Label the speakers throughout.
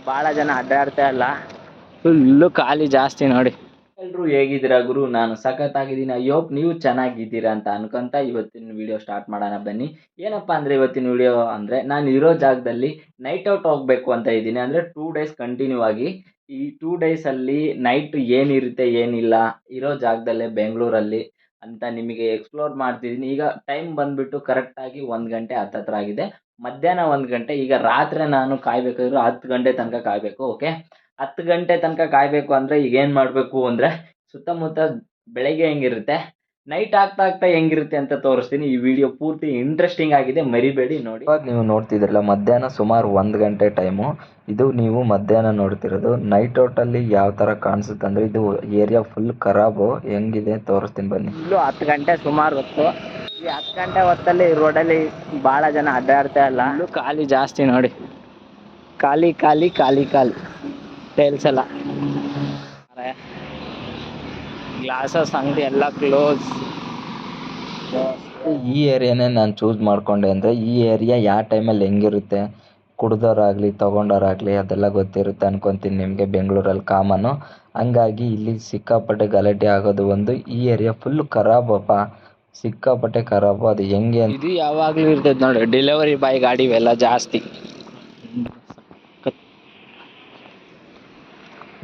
Speaker 1: ಭಾಳ ಜನ ಅಡ್ಡಾಡ್ತಾ ಇಲ್ಲ, ಫುಲ್ಲು ಖಾಲಿ ಜಾಸ್ತಿ ನೋಡಿ. ಎಲ್ರು ಹೇಗಿದ್ದೀರಾ ಗುರು? ನಾನು ಸಖತ್ತಾಗಿದ್ದೀನಿ. ಐ ಹೋಪ್ ನೀವು ಚೆನ್ನಾಗಿದ್ದೀರಾ ಅಂತ ಅನ್ಕೊಂತ ಇವತ್ತಿನ ವಿಡಿಯೋ ಸ್ಟಾರ್ಟ್ ಮಾಡೋಣ ಬನ್ನಿ. ಏನಪ್ಪಾ ಅಂದ್ರೆ ಇವತ್ತಿನ ವಿಡಿಯೋ ಅಂದ್ರೆ ನಾನು ಇರೋ ಜಾಗದಲ್ಲಿ ನೈಟ್ ಔಟ್ ಹೋಗ್ಬೇಕು ಅಂತ ಇದ್ದೀನಿ. ಅಂದ್ರೆ 2 ಡೇಸ್ ಕಂಟಿನ್ಯೂ ಆಗಿ ಈ 2 ಡೇಸ್ ಅಲ್ಲಿ ನೈಟ್ ಏನಿರುತ್ತೆ ಏನಿಲ್ಲ ಇರೋ ಜಾಗದಲ್ಲೇ ಬೆಂಗಳೂರಲ್ಲಿ ಅಂತ ನಿಮಗೆ ಎಕ್ಸ್ಪ್ಲೋರ್ ಮಾಡ್ತಿದ್ದೀನಿ. ಈಗ ಟೈಮ್ ಬಂದ್ಬಿಟ್ಟು ಕರೆಕ್ಟ್ ಆಗಿ 1 ಗಂಟೆ ಹತ್ತತ್ರ ಆಗಿದೆ. ಮಧ್ಯಾಹ್ನ 1 ಗಂಟೆ. ಈಗ ರಾತ್ರಿ ನಾನು ಕಾಯ್ಬೇಕಾದ್ರು 10 ಗಂಟೆ ತನಕ ಕಾಯ್ಬೇಕು. ಓಕೆ, 10 ಗಂಟೆ ತನಕ ಕಾಯ್ಬೇಕು ಅಂದ್ರೆ ಈಗ ಏನ್ ಮಾಡ್ಬೇಕು ಅಂದ್ರೆ ಸುತ್ತಮುತ್ತ ಬೆಳಗ್ಗೆ ಹೆಂಗಿರುತ್ತೆ, ನೈಟ್ ಆಗ್ತಾ ಆಗ್ತಾ ಹೆಂಗಿರುತ್ತೆ ಅಂತ ತೋರಿಸ್ತೀನಿ. ಈ ವಿಡಿಯೋ ಪೂರ್ತಿ ಇಂಟ್ರೆಸ್ಟಿಂಗ್ ಆಗಿದೆ, ಮರಿಬೇಡಿ ನೋಡಿ. ಇವಾಗ ನೀವು ನೋಡ್ತಿದ್ರಲ್ಲ ಮಧ್ಯಾಹ್ನ ಸುಮಾರು 1 ಗಂಟೆ ಟೈಮು. ಇದು ನೀವು ಮಧ್ಯಾಹ್ನ ನೋಡ್ತಿರೋದು. ನೈಟ್ ಔಟ್ ಅಲ್ಲಿ ಯಾವ ತರ ಕಾಣಿಸುತ್ತೆ ಅಂದ್ರೆ ಇದು ಏರಿಯಾ ಫುಲ್ ಖರಾಬು. ಹೆಂಗಿದೆ ತೋರಿಸ್ತೀನಿ ಬನ್ನಿ. ಇಲ್ಲೂ 10 ಗಂಟೆ ಸುಮಾರು ಹೊತ್ತು. ಈ 10 ಗಂಟೆ ಹೊತ್ತಲ್ಲಿ ರೋಡಲ್ಲಿ ಬಹಳ ಜನ ಅಡ್ಡಾಡ್ತಾ ಇಲ್ಲ, ಇಲ್ಲೂ ಖಾಲಿ ಜಾಸ್ತಿ ನೋಡಿ. ಖಾಲಿ ಖಾಲಿ ಖಾಲಿ ಖಾಲಿ ಟೈಲ್ಸ್ ಎಲ್ಲ, ಗ್ಲಾಸಸ್ ಅಂಗಡಿ ಎಲ್ಲ ಕ್ಲೋಸ್. ಈ ಏರಿಯಾನೇ ನಾನು ಚೂಸ್ ಮಾಡ್ಕೊಂಡೆ ಅಂದರೆ ಈ ಏರಿಯಾ ಯಾವ ಟೈಮಲ್ಲಿ ಹೆಂಗಿರುತ್ತೆ, ಕುಡ್ದೋರಾಗಲಿ ತೊಗೊಂಡೋರಾಗಲಿ ಅದೆಲ್ಲ ಗೊತ್ತಿರುತ್ತೆ ಅನ್ಕೊತೀನಿ ನಿಮಗೆ. ಬೆಂಗಳೂರಲ್ಲಿ ಕಾಮನು. ಹಂಗಾಗಿ ಇಲ್ಲಿ ಸಿಕ್ಕಾಪಟ್ಟೆ ಗಲಾಟೆ ಆಗೋದು ಒಂದು. ಈ ಏರಿಯಾ ಫುಲ್ ಖರಾಬಪ್ಪ, ಸಿಕ್ಕಾಪಟ್ಟೆ ಖರಾಬು. ಅದು ಹೆಂಗೆ ಇದು ಯಾವಾಗಲೂ ಇರ್ತದೆ ನೋಡಿ, ಡೆಲಿವರಿ ಬಾಯ್ ಗಾಡಿ ಇವೆಲ್ಲ ಜಾಸ್ತಿ.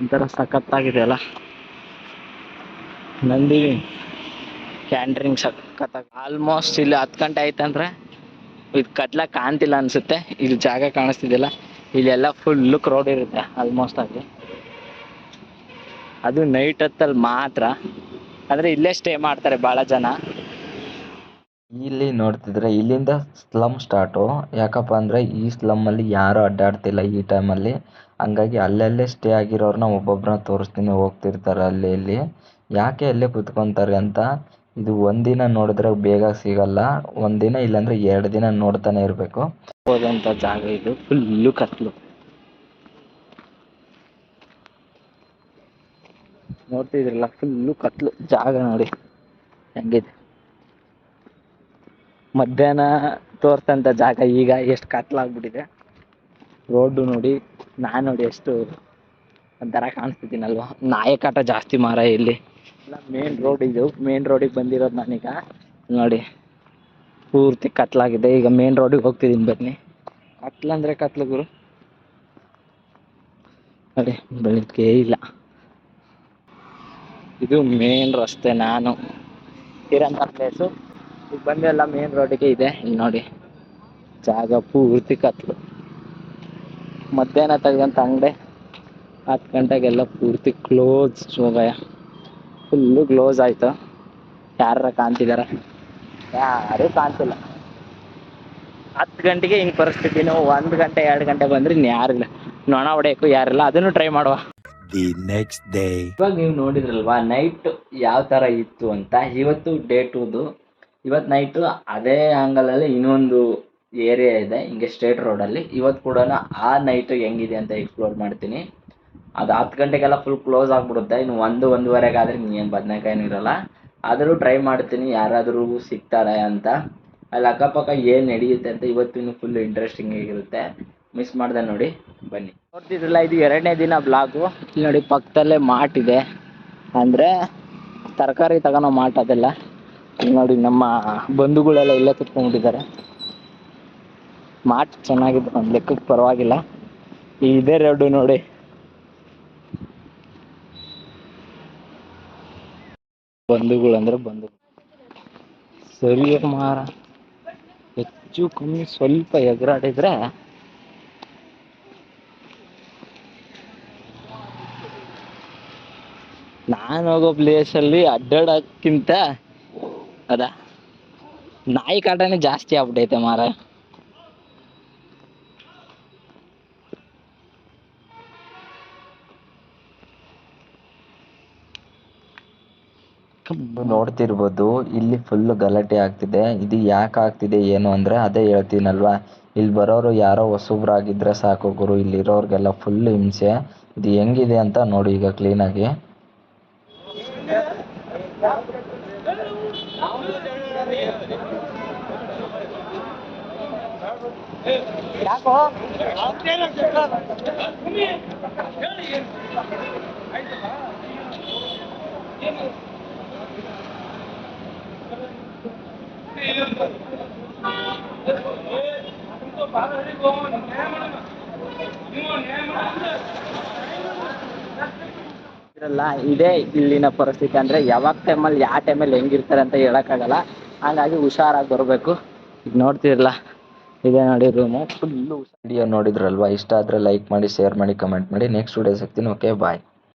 Speaker 1: ಒಂಥರ ಸಖತ್ತಾಗಿದೆ ಅಲ್ಲ ನಂದಿನಿ ಕ್ಯಾಂಟ್ರಿಂಗ್. ಸಖತ್ತಾಗಿ ಆಲ್ಮೋಸ್ಟ್ ಇಲ್ಲಿ 10 ಗಂಟೆ ಆಯ್ತಂದ್ರೆ ಇದು ಕತ್ಲ ಕಾಣ್ತಿಲ್ಲ ಅನ್ಸುತ್ತೆ. ಇಲ್ಲಿ ಜಾಗ ಕಾಣಿಸ್ತಿದ್ದಿಲ್ಲ, ಇಲ್ಲೆಲ್ಲ ಫುಲ್ಲು ಕ್ರೌಡ್ ಇರುತ್ತೆ ಆಲ್ಮೋಸ್ಟ್ ಆಗಿ. ಅದು ನೈಟ್ ಹೊತ್ತಲ್ಲಿ ಮಾತ್ರ, ಅಂದರೆ ಇಲ್ಲೇ ಸ್ಟೇ ಮಾಡ್ತಾರೆ ಭಾಳ ಜನ. ಇಲ್ಲಿ ನೋಡ್ತಿದ್ರೆ ಇಲ್ಲಿಂದ ಸ್ಲಮ್ ಸ್ಟಾರ್ಟು. ಯಾಕಪ್ಪ ಅಂದರೆ ಈ ಸ್ಲಮ್ಮಲ್ಲಿ ಯಾರೂ ಅಡ್ಡಾಡ್ತಿಲ್ಲ ಈ ಟೈಮಲ್ಲಿ. ಹಂಗಾಗಿ ಅಲ್ಲಲ್ಲೇ ಸ್ಟೇ ಆಗಿರೋರನ್ನ ಒಬ್ಬೊಬ್ಬರನ್ನ ತೋರಿಸ್ತೀನಿ, ಹೋಗ್ತಿರ್ತಾರೆ ಅಲ್ಲಿ ಇಲ್ಲಿ. ಯಾಕೆ ಅಲ್ಲೇ ಕುತ್ಕೊತಾರೆ ಅಂತ, ಇದು ಒಂದಿನ ನೋಡಿದ್ರೆ ಬೇಗ ಸಿಗಲ್ಲ, ಒಂದಿನ ಇಲ್ಲಾಂದ್ರೆ 2 ದಿನ ನೋಡ್ತಾನೆ ಇರಬೇಕು. ಹೋದಂಥ ಜಾಗ ಇದು. ಫುಲ್ಲು ಕತ್ಲು ನೋಡ್ತಿದ್ರಲ್ಲ, ಫುಲ್ಲು ಕತ್ಲು ಜಾಗ ನೋಡಿ ಹೆಂಗಿದೆ. ಮಧ್ಯಾಹ್ನ ತೋರ್ಸಂಥ ಜಾಗ ಈಗ ಎಷ್ಟು ಕತ್ಲಾಗ್ಬಿಟ್ಟಿದೆ. ರೋಡು ನೋಡಿ, ನಾನು ನೋಡಿ ಎಷ್ಟು ಒಂಥರ ಕಾಣಿಸ್ತಿದ್ದೀನಲ್ವ. ನಾಯಕಾಟ ಜಾಸ್ತಿ ಮಾರ ಇಲ್ಲಿ. ಇಲ್ಲ ಮೇನ್ ರೋಡ್ ಇದು, ಮೇನ್ ರೋಡಿಗೆ ಬಂದಿರೋದು ನಾನೀಗ. ನೋಡಿ ಪೂರ್ತಿ ಕತ್ಲಾಗಿದೆ. ಈಗ ಮೇನ್ ರೋಡಿಗೆ ಹೋಗ್ತಿದ್ದೀನಿ ಬನ್ನಿ. ಕತ್ಲಂದ್ರೆ ಕತ್ಲು ಗುರು ನೋಡಿ, ಬೆಳಿಗ್ಗೆ ಇಲ್ಲ. ಇದು ಮೇನ್ ರಸ್ತೆ ನಾನು ಇರೋಂಥ ಪ್ಲೇಸು. ಈಗ ಬಂದೆಲ್ಲ ಮೇನ್ ರೋಡಿಗೆ ಇದೆ. ಇಲ್ಲಿ ನೋಡಿ ಜಾಗ ಪೂರ್ತಿ ಕತ್ಲು. ಮಧ್ಯಾಹ್ನ ತೆಗೆದಂಥ ಅಂಗಡಿ 10 ಗಂಟೆಗೆಲ್ಲ ಪೂರ್ತಿ ಕ್ಲೋಸ್. ಶೋಭಯ ಫುಲ್ಲು ಕ್ಲೋಸ್ ಆಯಿತು. ಯಾರ ಕಾಣ್ತಿದಾರ? ಯಾರೂ ಕಾಣ್ತಿಲ್ಲ. 10 ಗಂಟೆಗೆ ಹಿಂಗೆ ಪರಿಸ್ಥಿತಿ. ನೀವು 1 ಗಂಟೆ 2 ಗಂಟೆ ಬಂದ್ರೆ ಯಾರಿಲ್ಲ, ನೊಣ ಹೊಡೆಯೋಕ್ಕೂ ಯಾರಿಲ್ಲ. ಅದನ್ನು ಟ್ರೈ ಮಾಡುವ ದಿ ನೆಕ್ಸ್ಟ್ ಡೇ. ಇವಾಗ ನೀವು ನೋಡಿದ್ರಲ್ವಾ ನೈಟ್ ಯಾವ ಥರ ಇತ್ತು ಅಂತ. ಇವತ್ತು ಡೇ 2ದು. ಇವತ್ತು ನೈಟು ಅದೇ ಆ್ಯಂಗಲಲ್ಲಿ ಇನ್ನೊಂದು ಏರಿಯಾ ಇದೆ ಹಿಂಗೆ ಸ್ಟೇಟ್ ರೋಡಲ್ಲಿ. ಇವತ್ತು ಕೂಡ ಆ ನೈಟು ಹೆಂಗಿದೆ ಅಂತ ಎಕ್ಸ್ಪ್ಲೋರ್ ಮಾಡ್ತೀನಿ. ಅದು 10 ಗಂಟೆಗೆಲ್ಲ ಫುಲ್ ಕ್ಲೋಸ್ ಆಗಿಬಿಡುತ್ತೆ. ಇನ್ನು 1-1:15 ಆದರೆ ಏನು ಬದನೇಕಾಯಿನೂ ಇರೋಲ್ಲ. ಆದರೂ ಟ್ರೈ ಮಾಡ್ತೀನಿ ಯಾರಾದರೂ ಸಿಗ್ತಾರೆ ಅಂತ. ಅಲ್ಲಿ ಅಕ್ಕಪಕ್ಕ ಏನು ನಡೆಯುತ್ತೆ ಅಂತ ಇವತ್ತಿನ ಫುಲ್ ಇಂಟ್ರೆಸ್ಟಿಂಗ್ ಆಗಿರುತ್ತೆ. ಮಿಸ್ ಮಾಡ್ದೆ ನೋಡಿ, ಬನ್ನಿ. ನೋಡ್ತಿದ್ರಲ್ಲ, ಇದು 2ನೇ ದಿನ ಬ್ಲಾಗು. ಇಲ್ಲಿ ನೋಡಿ ಪಕ್ಕದಲ್ಲೇ ಮಾರ್ಟ್ ಇದೆ, ಅಂದರೆ ತರಕಾರಿ ತಗೊಳೋ ಮಾರ್ಟ್ ಅದೆಲ್ಲ. ಇಲ್ಲಿ ನೋಡಿ ನಮ್ಮ ಬಂಧುಗಳೆಲ್ಲ ಇಲ್ಲೇ ಕುತ್ಕೊಂಡ್ಬಿಟ್ಟಿದ್ದಾರೆ. ಮಾರ್ಟ್ ಚೆನ್ನಾಗಿದೆ, ಒಂದು ಲೆಕ್ಕಕ್ಕೆ ಪರವಾಗಿಲ್ಲ. ಇದೇ ರೋಡು ನೋಡಿ, ಬಂಧುಗಳು ಅಂದರೆ ಬಂಧುಗಳು. ಸರಿ ಮಾರ, ಹೆಚ್ಚು ಕಮ್ಮಿ ಸ್ವಲ್ಪ ಎಗರಾಡಿದ್ರೆ ನಾನು ಹೋಗೋ ಪ್ಲೇಸಲ್ಲಿ ಅಡ್ಡಾಡೋಕ್ಕಿಂತ ಅದ ನಾಯಿ ಕಾಟನೇ ಜಾಸ್ತಿ ಆಗ್ಬಿಟ್ಟೈತೆ ಮಾರ. ನೋಡ್ತಿರ್ಬೋದು ಇಲ್ಲಿ ಫುಲ್ ಗಲಾಟೆ ಆಗ್ತಿದೆ. ಇದು ಯಾಕೆ ಆಗ್ತಿದೆ ಏನು ಅಂದರೆ ಅದೇ ಹೇಳ್ತೀನಲ್ವಾ, ಇಲ್ಲಿ ಬರೋರು ಯಾರೋ ಹೊಸಬ್ರಾಗಿದ್ದರೆ ಸಾಕು ಗುರು, ಇಲ್ಲಿರೋರಿಗೆಲ್ಲ ಫುಲ್ ಹಿಂಸೆ. ಇದು ಹೆಂಗಿದೆ ಅಂತ ನೋಡಿ ಈಗ ಕ್ಲೀನಾಗಿ. ಯಾಕೋ ಇರಲ್ಲ. ಇದೇ ಇಲ್ಲಿನ ಪರಿಸ್ಥಿತಿ. ಅಂದ್ರೆ ಯಾವಾಗ ಟೈಮಲ್ಲಿ ಯಾವ ಟೈಮಲ್ಲಿ ಹೆಂಗಿರ್ತಾರೆ ಅಂತ ಹೇಳಕ್ಕಾಗಲ್ಲ. ಹಂಗಾಗಿ ಹುಷಾರಾಗಿ ಬರಬೇಕು. ಈಗ ನೋಡ್ತಿರಲ್ಲ, ಇದೇ ನೋಡಿ ರೂಮು ಫುಲ್ಲು. ವಿಡಿಯೋ ನೋಡಿದ್ರಲ್ವಾ? ಇಷ್ಟ ಆದರೆ ಲೈಕ್ ಮಾಡಿ, ಶೇರ್ ಮಾಡಿ, ಕಮೆಂಟ್ ಮಾಡಿ. ನೆಕ್ಸ್ಟ್ ವಿಡಿಯೋ ಸಿಗ್ತೀನಿ. ಓಕೆ, ಬಾಯ್.